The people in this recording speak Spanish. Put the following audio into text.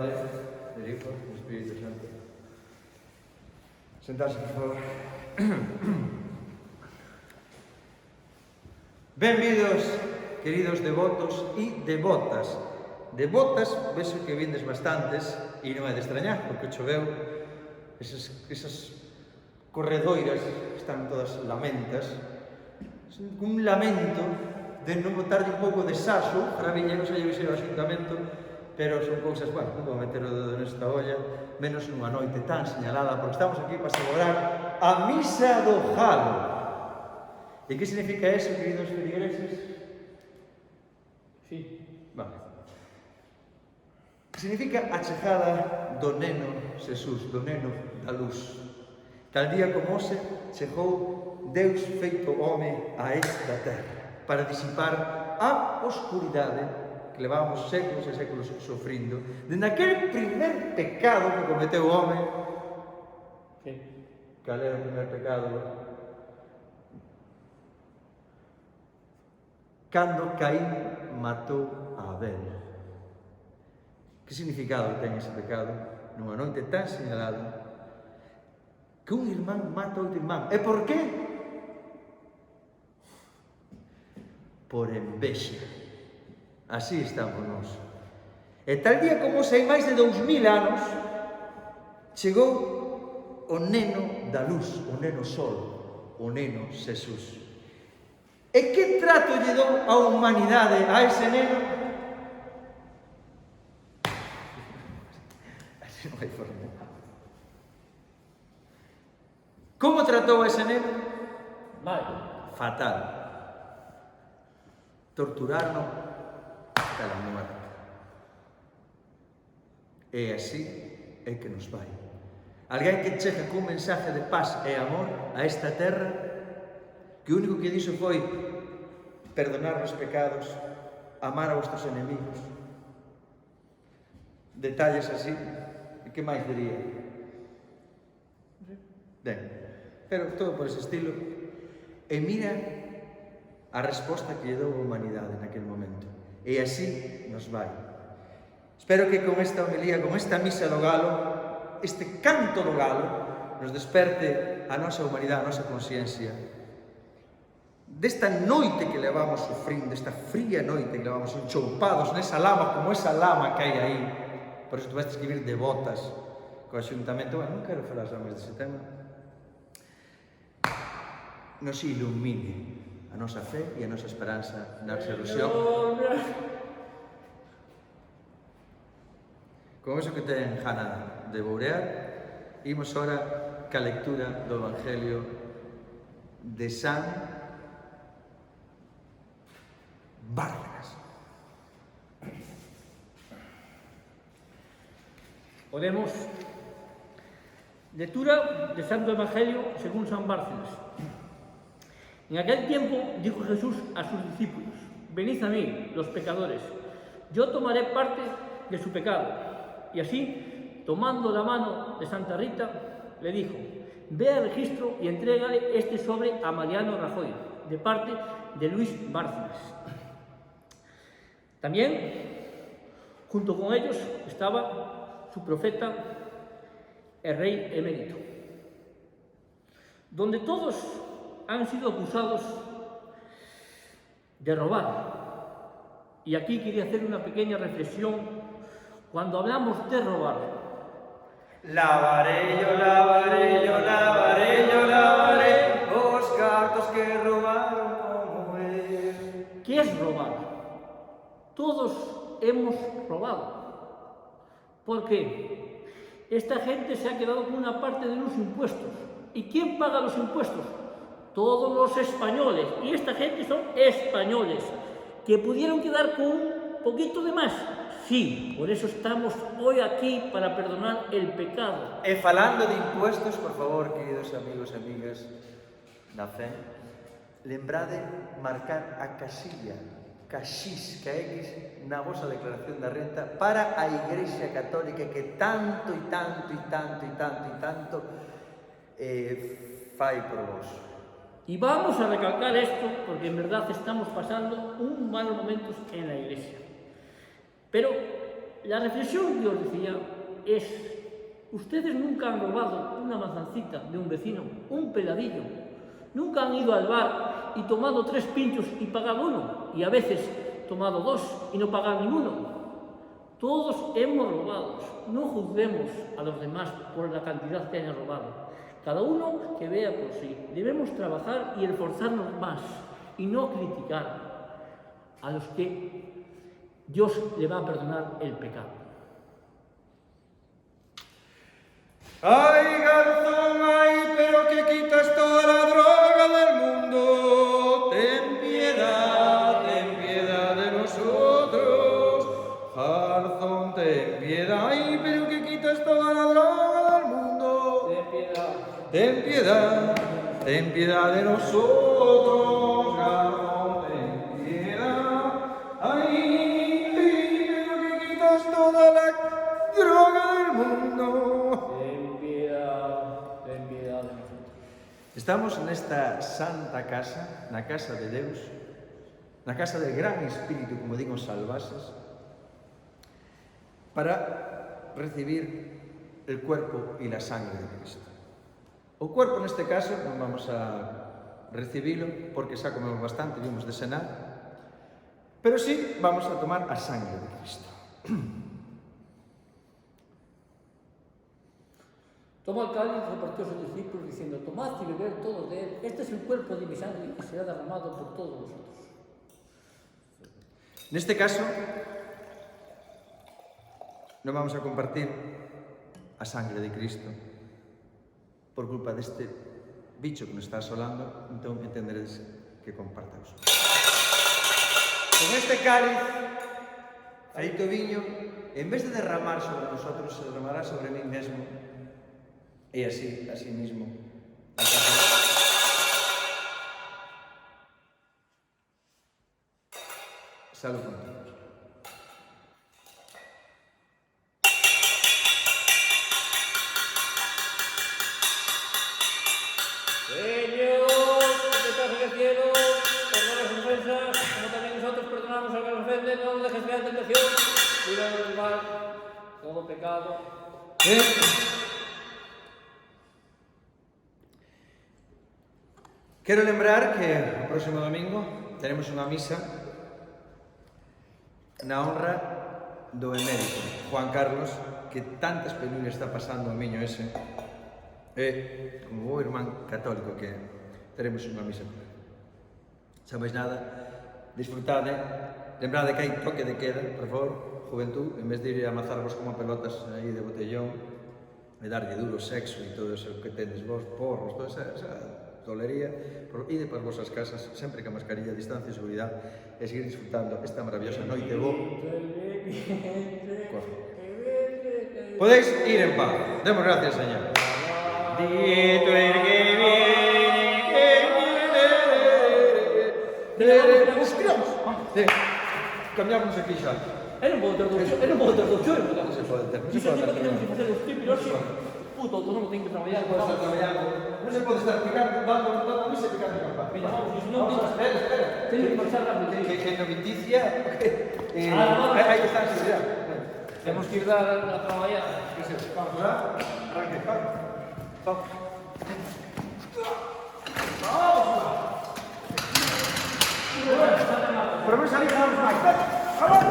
Padre, del Hijo, del Espíritu Santo. Sentarse, por favor. Benvidos, queridos devotos e devotas. Devotas, vexo que vindes bastantes, e non é de extrañar, porque choveu, esas corredoiras están todas lamentas, un lamento de non botarlle un pouco de saxo, jarabiña, non sei o axuntamento, pero son cousas, bueno, non vou meter o dedo nesta olla, menos nunha noite tan señalada, porque estamos aquí para celebrar a Misa do Galo. E que significa eso, queridos feligreses? Sí. Vale. Significa a chegada do neno Xesús, do neno da luz. Tal día como hoxe chegou Deus feito home a esta terra para disipar a oscuridade que levamos séculos e séculos sofrindo dende aquel primer pecado que cometeu o home. Sí. Cal era o primer pecado? Cando Caín matou a Abel. Que significado ten ese pecado? Nunha noite tan señalada que un irmán mata outro irmán. E por qué? Por envexa. Así estamos nós. E tal día como se hai máis de 2000 anos chegou o neno da luz, o neno sol, o neno Xesús. E que trato lle dou a humanidade a ese neno? Así non hai forma. Como tratou a ese neno? Mal. Fatal. Torturarno hasta la muerte. E así é que nos vai. Alguén que chega cun mensaje de paz e amor a esta terra, que o único que dixo foi perdonar os pecados, amar a vuestros enemigos. Detalles así, e que máis diría? Ben, pero todo por ese estilo. E mira a resposta que lle dou a humanidade naquele momento. E así nos vai. Espero que con esta homilía, con esta misa do galo, este canto do galo, nos desperte a nosa humanidade, a nosa consciencia. Desta noite que levamos sufrindo, desta fría noite que levamos enchoupados nesa lama, como esa lama que hai aí. Por iso tu vais escribir devotas co axuntamento. Bueno, non quero falar máis dese tema. Nos ilumine a nosa fe e a nosa esperanza na resolución. Con eso que ten gana de bourear, imos ora ca lectura do Evangelio de San Bárcenas. Podemos. Lectura del Santo Evangelio según San Bárcenas. En aquel tiempo dijo Jesús a sus discípulos: venid a mí, los pecadores, yo tomaré parte de su pecado. Y así, tomando la mano de Santa Rita, le dijo: ve al registro y entrégale este sobre a Mariano Rajoy, de parte de Luis Bárcenas. También, junto con ellos, estaba su profeta, el rey emérito, donde todos han sido acusados de robar. Y aquí quería hacer una pequeña reflexión cuando hablamos de robar. Lavaré, yo lavaré, yo lavaré, yo lavaré os cartos que robaron como él. ¿Qué es robar? Todos hemos robado. ¿Por qué? Esta gente se ha quedado con una parte de los impuestos. ¿Y quién paga los impuestos? Todos los españoles. Y esta gente son españoles, que pudieron quedar con un poquito de más. Sí, por eso estamos hoy aquí, para perdonar el pecado. E falando de impuestos, por favor, queridos amigos e amigas da fe, lembrade marcar a casilla, caxis, que é X, na vosa declaración da renta para a Igrexa Católica que tanto e tanto e tanto e tanto e tanto fai por vos. Y vamos a recalcar esto porque en verdad estamos pasando un malos momentos en la Iglesia. Pero la reflexión que os decía es, ustedes nunca han robado una manzancita de un vecino, un peladillo, nunca han ido al bar y tomado 3 pinchos y pagado 1, y a veces tomado 2 y no pagado ninguno. Todos hemos robado, no juzguemos a los demás por la cantidad que hayan robado. Cada uno que vea por sí. Debemos trabajar y esforzarnos más y no criticar a los que Dios le va a perdonar el pecado. Ay, garzón, ay, pero que quitas toda la droga del mundo. Ten piedad de nosotros. Garzón, ten piedad, ay, pero que quitas toda la droga del mundo. Ten piedad de nosotros. Garzón, ten piedad, ay, pero que quitas toda la droga del mundo. Estamos nesta santa casa, na casa de Deus, na casa del gran Espírito, como digo os salvases, para recibir el cuerpo y la sangre de Cristo. O cuerpo, neste caso, non vamos a recibilo, porque xa comemos bastante, vimos de cenar, pero sí vamos a tomar a sangre de Cristo. Tomó el cáliz, repartió a sus discípulos diciendo, tomad y bebed todos de él, este es el cuerpo de mi sangre que será derramado por todos vosotros. Neste caso, non vamos a compartir a sangre de Cristo por culpa deste bicho que nos está asolando, entón entenderedes que compartamos. Con este cáliz feito viño, en vez de derramar sobre nosotros, se derramará sobre mí mesmo. E así mismo. Salud con todos. Señor, que estás en el cielo, perdona las ofensas, como también nosotros perdonamos a los que nos ofenden, no nos dejes caer en tentación, líbranos del mal, todo pecado. Quero lembrar que o próximo domingo teremos unha misa na honra do emérito Juan Carlos, que tantas penurias está pasando o miño ese, e como bo irmán católico que teremos unha misa por ele. Xa máis nada, disfrutade, lembrade que hai toque de queda, por favor, juventud, en vez de ir a amazarvos como pelotas aí de botellón e darlle duro sexo e todo eso que tendes vos, porros, toda esa tolería, ide para as vosas casas, sempre que a mascarilla, distancia e seguridade, e seguir disfrutando esta maravillosa noite bo. Podéis ir en paz. Demos gracias, Señor. Dito el que viene, que viene. Sí, cambiamos aquí xa. Era un poder do choro, Non se pode ter, non se Dixo pode que ter. temos que facer os típiros, puto autónomo ten que traballar. Non se pode estar picando, dando a misa e picando campana. Mira, vamos, se non Espera. ten que marchar rápido. Que noticia, aí está a seguridade. Temos que ir a traballar. Vamos lá, arranque, vamos. Pero non salimos máis, vamos!